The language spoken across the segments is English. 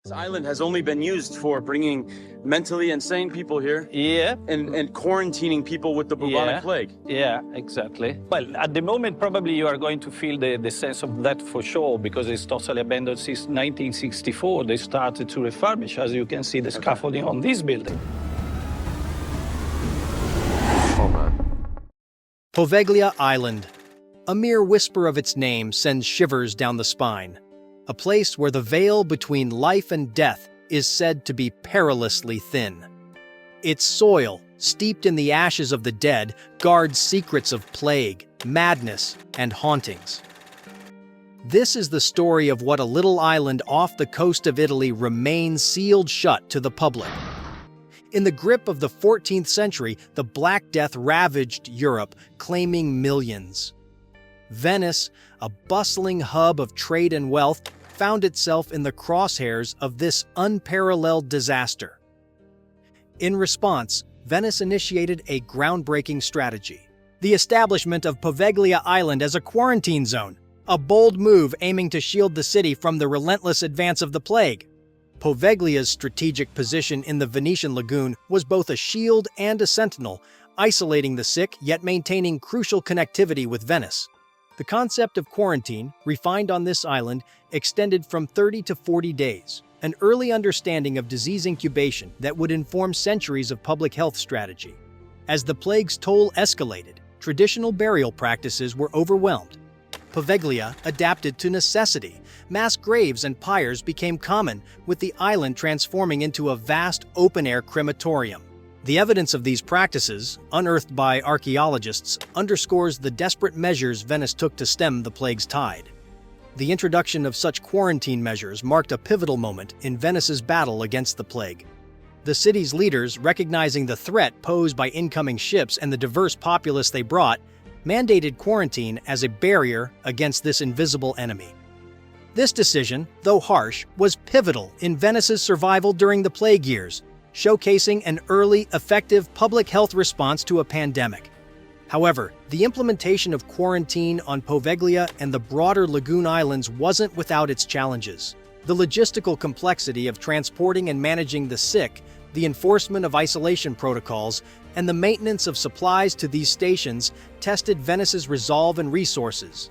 This island has only been used for bringing mentally insane people here Yeah. and quarantining people with the bubonic plague. Yeah, exactly. Well, at the moment, probably you are going to feel the sense of that for sure, because it's totally abandoned since 1964. They started to refurbish, as you can see, the scaffolding on this building. Oh, man. Poveglia Island. A mere whisper of its name sends shivers down the spine. A place where the veil between life and death is said to be perilously thin. Its soil, steeped in the ashes of the dead, guards secrets of plague, madness, and hauntings. This is the story of what a little island off the coast of Italy remains sealed shut to the public. In the grip of the 14th century, the Black Death ravaged Europe, claiming millions. Venice, a bustling hub of trade and wealth, found itself in the crosshairs of this unparalleled disaster. In response, Venice initiated a groundbreaking strategy: the establishment of Poveglia Island as a quarantine zone, a bold move aiming to shield the city from the relentless advance of the plague. Poveglia's strategic position in the Venetian lagoon was both a shield and a sentinel, isolating the sick yet maintaining crucial connectivity with Venice. The concept of quarantine, refined on this island, extended from 30 to 40 days, an early understanding of disease incubation that would inform centuries of public health strategy. As the plague's toll escalated, traditional burial practices were overwhelmed. Poveglia adapted to necessity. Mass graves and pyres became common, with the island transforming into a vast open-air crematorium. The evidence of these practices, unearthed by archaeologists, underscores the desperate measures Venice took to stem the plague's tide. The introduction of such quarantine measures marked a pivotal moment in Venice's battle against the plague. The city's leaders, recognizing the threat posed by incoming ships and the diverse populace they brought, mandated quarantine as a barrier against this invisible enemy. This decision, though harsh, was pivotal in Venice's survival during the plague years, showcasing an early, effective public health response to a pandemic. However, the implementation of quarantine on Poveglia and the broader lagoon islands wasn't without its challenges. The logistical complexity of transporting and managing the sick, the enforcement of isolation protocols, and the maintenance of supplies to these stations tested Venice's resolve and resources.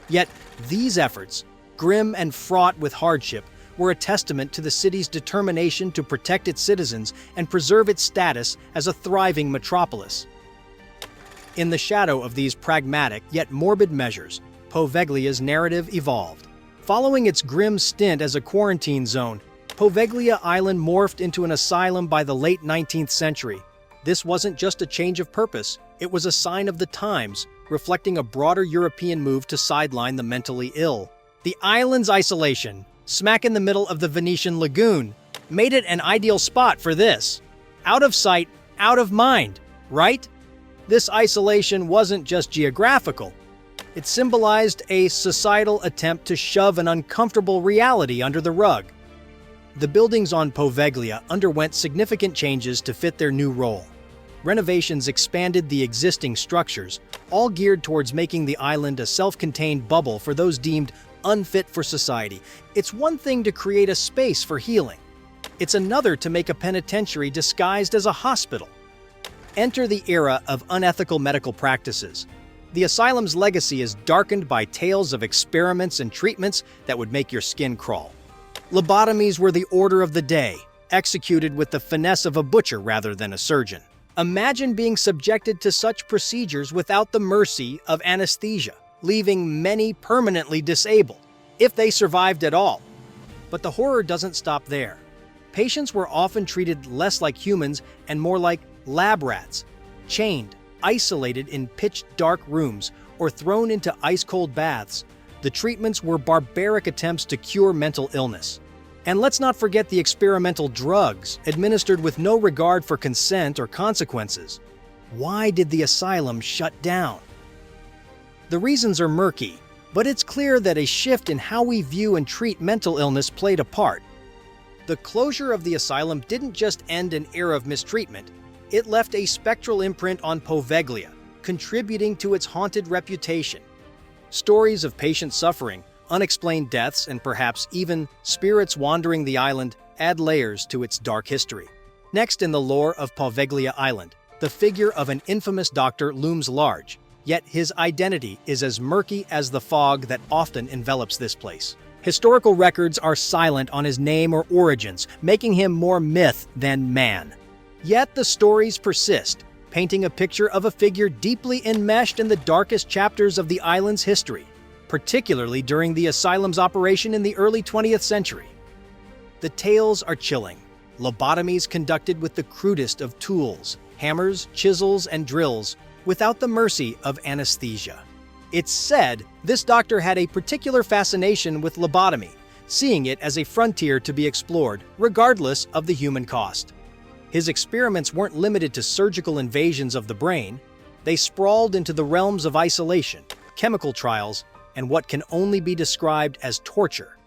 Yet, these efforts, grim and fraught with hardship, were a testament to the city's determination to protect its citizens and preserve its status as a thriving metropolis. In the shadow of these pragmatic yet morbid measures, Poveglia's narrative evolved. Following its grim stint as a quarantine zone, Poveglia Island morphed into an asylum by the late 19th century. This wasn't just a change of purpose, it was a sign of the times, reflecting a broader European move to sideline the mentally ill. The island's isolation, smack in the middle of the Venetian lagoon, made it an ideal spot for this. Out of sight, out of mind, right? This isolation wasn't just geographical. It symbolized a societal attempt to shove an uncomfortable reality under the rug. The buildings on Poveglia underwent significant changes to fit their new role. Renovations expanded the existing structures, all geared towards making the island a self-contained bubble for those deemed unfit for society. It's one thing to create a space for healing. It's another to make a penitentiary disguised as a hospital. Enter the era of unethical medical practices. The asylum's legacy is darkened by tales of experiments and treatments that would make your skin crawl. Lobotomies were the order of the day, executed with the finesse of a butcher rather than a surgeon. Imagine being subjected to such procedures without the mercy of anesthesia, leaving many permanently disabled, if they survived at all. But the horror doesn't stop there. Patients were often treated less like humans and more like lab rats, chained, isolated in pitch-dark rooms, or thrown into ice-cold baths. The treatments were barbaric attempts to cure mental illness. And let's not forget the experimental drugs, administered with no regard for consent or consequences. Why did the asylum shut down? The reasons are murky, but it's clear that a shift in how we view and treat mental illness played a part. The closure of the asylum didn't just end an era of mistreatment, it left a spectral imprint on Poveglia, contributing to its haunted reputation. Stories of patient suffering, unexplained deaths, and perhaps even spirits wandering the island add layers to its dark history. Next in the lore of Poveglia Island, the figure of an infamous doctor looms large, yet his identity is as murky as the fog that often envelops this place. Historical records are silent on his name or origins, making him more myth than man. Yet the stories persist, painting a picture of a figure deeply enmeshed in the darkest chapters of the island's history, particularly during the asylum's operation in the early 20th century. The tales are chilling. Lobotomies conducted with the crudest of tools, hammers, chisels, and drills, without the mercy of anesthesia. It's said this doctor had a particular fascination with lobotomy, seeing it as a frontier to be explored, regardless of the human cost. His experiments weren't limited to surgical invasions of the brain. They sprawled into the realms of isolation, chemical trials, and what can only be described as torture.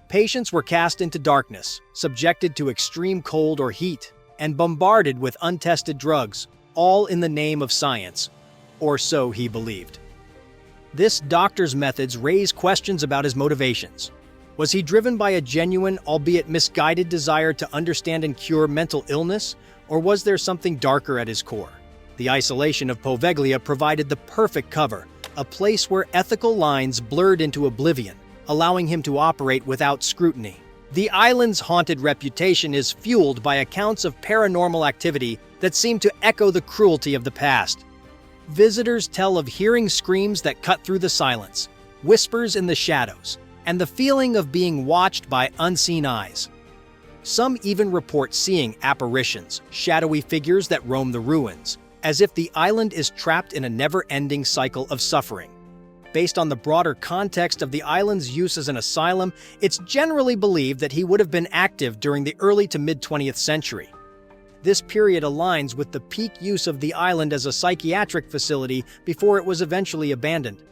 Patients were cast into darkness, subjected to extreme cold or heat, and bombarded with untested drugs, all in the name of science, or so he believed. This doctor's methods raise questions about his motivations. Was he driven by a genuine, albeit misguided desire to understand and cure mental illness, or was there something darker at his core? The isolation of Poveglia provided the perfect cover, a place where ethical lines blurred into oblivion, allowing him to operate without scrutiny. The island's haunted reputation is fueled by accounts of paranormal activity that seem to echo the cruelty of the past. Visitors tell of hearing screams that cut through the silence, whispers in the shadows, and the feeling of being watched by unseen eyes. Some even report seeing apparitions, shadowy figures that roam the ruins, as if the island is trapped in a never-ending cycle of suffering. Based on the broader context of the island's use as an asylum, it's generally believed that he would have been active during the early to mid-20th century. This period aligns with the peak use of the island as a psychiatric facility before it was eventually abandoned.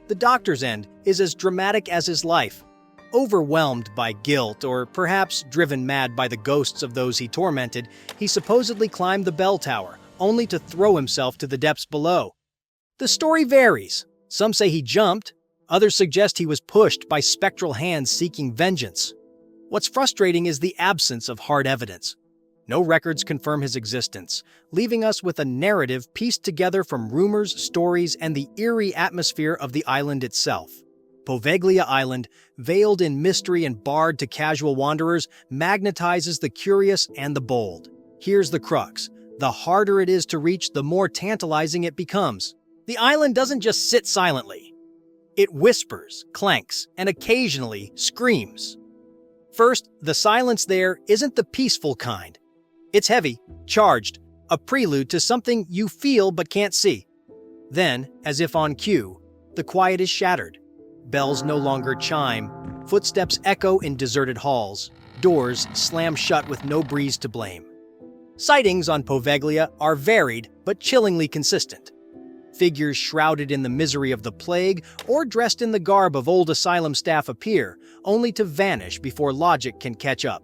The doctor's end is as dramatic as his life. Overwhelmed by guilt, or perhaps driven mad by the ghosts of those he tormented, he supposedly climbed the bell tower, only to throw himself to the depths below. The story varies. Some say he jumped, others suggest he was pushed by spectral hands seeking vengeance. What's frustrating is the absence of hard evidence. No records confirm his existence, leaving us with a narrative pieced together from rumors, stories, and the eerie atmosphere of the island itself. Poveglia Island, veiled in mystery and barred to casual wanderers, magnetizes the curious and the bold. Here's the crux. The harder it is to reach, the more tantalizing it becomes. The island doesn't just sit silently. It whispers, clanks, and occasionally screams. First, the silence there isn't the peaceful kind. It's heavy, charged, a prelude to something you feel but can't see. Then, as if on cue, the quiet is shattered. Bells no longer chime, footsteps echo in deserted halls, doors slam shut with no breeze to blame. Sightings on Poveglia are varied but chillingly consistent. Figures shrouded in the misery of the plague or dressed in the garb of old asylum staff appear, only to vanish before logic can catch up.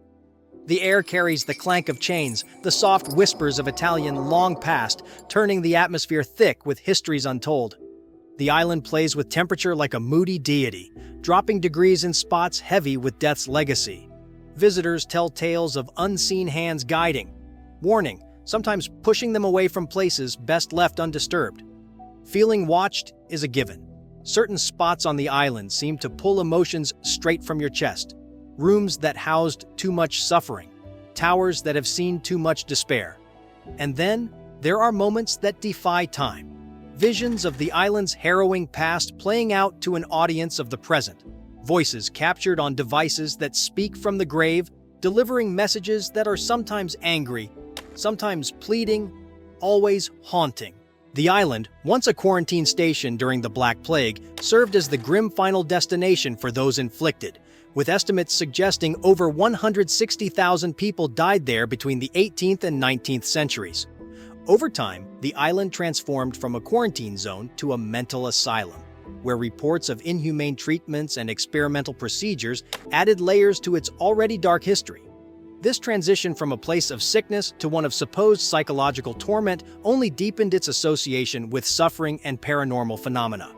The air carries the clank of chains, the soft whispers of Italian long past, turning the atmosphere thick with histories untold. The island plays with temperature like a moody deity, dropping degrees in spots heavy with death's legacy. Visitors tell tales of unseen hands guiding, warning, sometimes pushing them away from places best left undisturbed. Feeling watched is a given. Certain spots on the island seem to pull emotions straight from your chest. Rooms that housed too much suffering, towers that have seen too much despair. And then, there are moments that defy time. Visions of the island's harrowing past playing out to an audience of the present. Voices captured on devices that speak from the grave, delivering messages that are sometimes angry, sometimes pleading, always haunting. The island, once a quarantine station during the Black Plague, served as the grim final destination for those inflicted, with estimates suggesting over 160,000 people died there between the 18th and 19th centuries. Over time, the island transformed from a quarantine zone to a mental asylum, where reports of inhumane treatments and experimental procedures added layers to its already dark history. This transition from a place of sickness to one of supposed psychological torment only deepened its association with suffering and paranormal phenomena.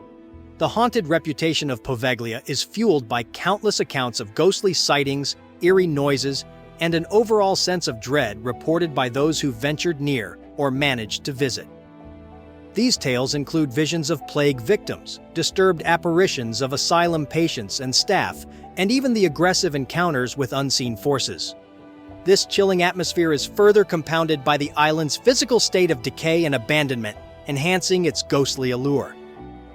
The haunted reputation of Poveglia is fueled by countless accounts of ghostly sightings, eerie noises, and an overall sense of dread reported by those who ventured near or managed to visit. These tales include visions of plague victims, disturbed apparitions of asylum patients and staff, and even the aggressive encounters with unseen forces. This chilling atmosphere is further compounded by the island's physical state of decay and abandonment, enhancing its ghostly allure.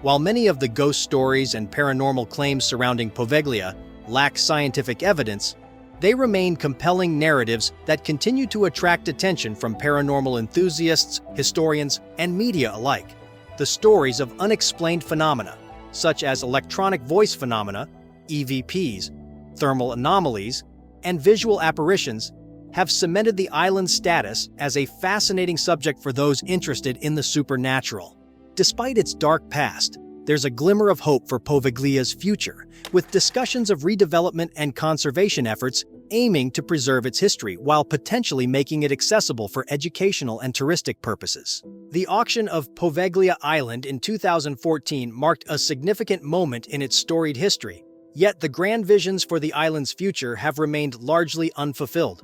While many of the ghost stories and paranormal claims surrounding Poveglia lack scientific evidence, they remain compelling narratives that continue to attract attention from paranormal enthusiasts, historians, and media alike. The stories of unexplained phenomena, such as electronic voice phenomena, EVPs, thermal anomalies, and visual apparitions, have cemented the island's status as a fascinating subject for those interested in the supernatural. Despite its dark past, there's a glimmer of hope for Poveglia's future, with discussions of redevelopment and conservation efforts aiming to preserve its history while potentially making it accessible for educational and touristic purposes. The auction of Poveglia Island in 2014 marked a significant moment in its storied history, yet the grand visions for the island's future have remained largely unfulfilled.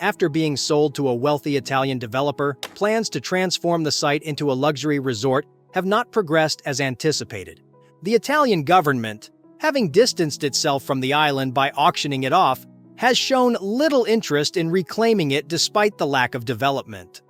After being sold to a wealthy Italian developer, plans to transform the site into a luxury resort have not progressed as anticipated. The Italian government, having distanced itself from the island by auctioning it off, has shown little interest in reclaiming it despite the lack of development.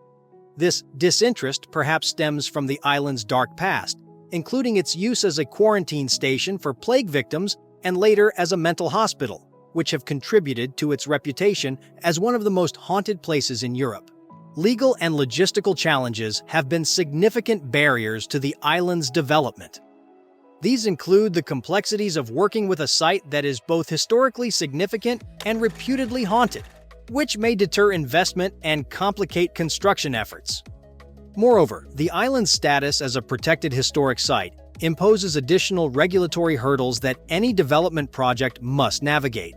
This disinterest perhaps stems from the island's dark past, including its use as a quarantine station for plague victims and later as a mental hospital, which have contributed to its reputation as one of the most haunted places in Europe. Legal and logistical challenges have been significant barriers to the island's development. These include the complexities of working with a site that is both historically significant and reputedly haunted, which may deter investment and complicate construction efforts. Moreover, the island's status as a protected historic site imposes additional regulatory hurdles that any development project must navigate.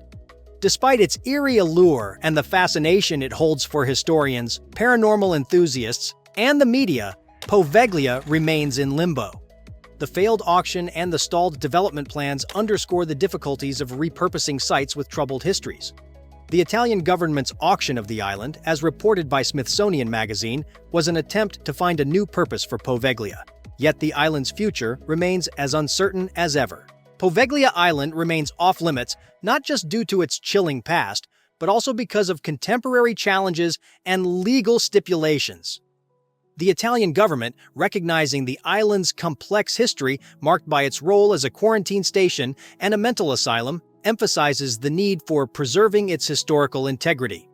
Despite its eerie allure and the fascination it holds for historians, paranormal enthusiasts, and the media, Poveglia remains in limbo. The failed auction and the stalled development plans underscore the difficulties of repurposing sites with troubled histories. The Italian government's auction of the island, as reported by Smithsonian Magazine, was an attempt to find a new purpose for Poveglia. Yet the island's future remains as uncertain as ever. Poveglia Island remains off-limits not just due to its chilling past, but also because of contemporary challenges and legal stipulations. The Italian government, recognizing the island's complex history marked by its role as a quarantine station and a mental asylum, emphasizes the need for preserving its historical integrity.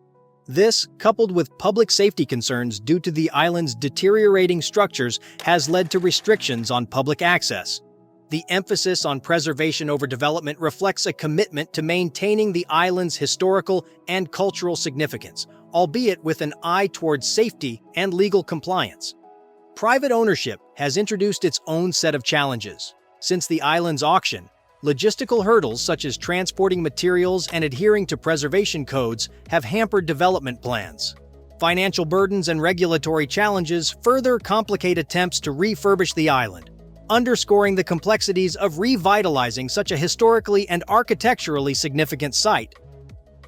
This, coupled with public safety concerns due to the island's deteriorating structures, has led to restrictions on public access. The emphasis on preservation over development reflects a commitment to maintaining the island's historical and cultural significance, albeit with an eye towards safety and legal compliance. Private ownership has introduced its own set of challenges. Since the island's auction, logistical hurdles such as transporting materials and adhering to preservation codes have hampered development plans. Financial burdens and regulatory challenges further complicate attempts to refurbish the island, underscoring the complexities of revitalizing such a historically and architecturally significant site.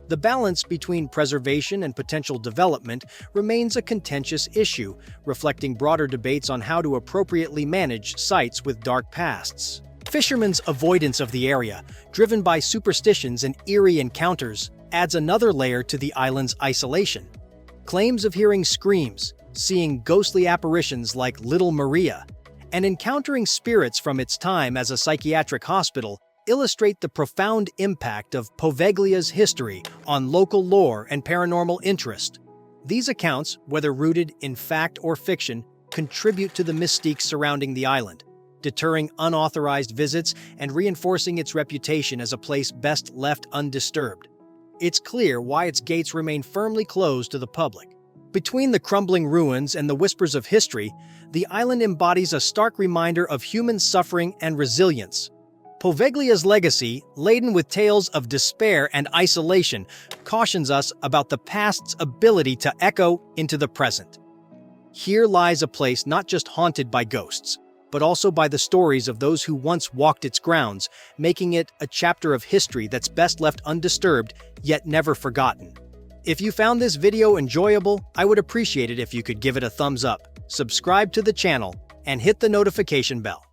The balance between preservation and potential development remains a contentious issue, reflecting broader debates on how to appropriately manage sites with dark pasts. Fishermen's avoidance of the area, driven by superstitions and eerie encounters, adds another layer to the island's isolation. Claims of hearing screams, seeing ghostly apparitions like Little Maria, and encountering spirits from its time as a psychiatric hospital illustrate the profound impact of Poveglia's history on local lore and paranormal interest. These accounts, whether rooted in fact or fiction, contribute to the mystique surrounding the island, deterring unauthorized visits and reinforcing its reputation as a place best left undisturbed. It's clear why its gates remain firmly closed to the public. Between the crumbling ruins and the whispers of history, the island embodies a stark reminder of human suffering and resilience. Poveglia's legacy, laden with tales of despair and isolation, cautions us about the past's ability to echo into the present. Here lies a place not just haunted by ghosts, but also by the stories of those who once walked its grounds, making it a chapter of history that's best left undisturbed, yet never forgotten. If you found this video enjoyable, I would appreciate it if you could give it a thumbs up, subscribe to the channel, and hit the notification bell.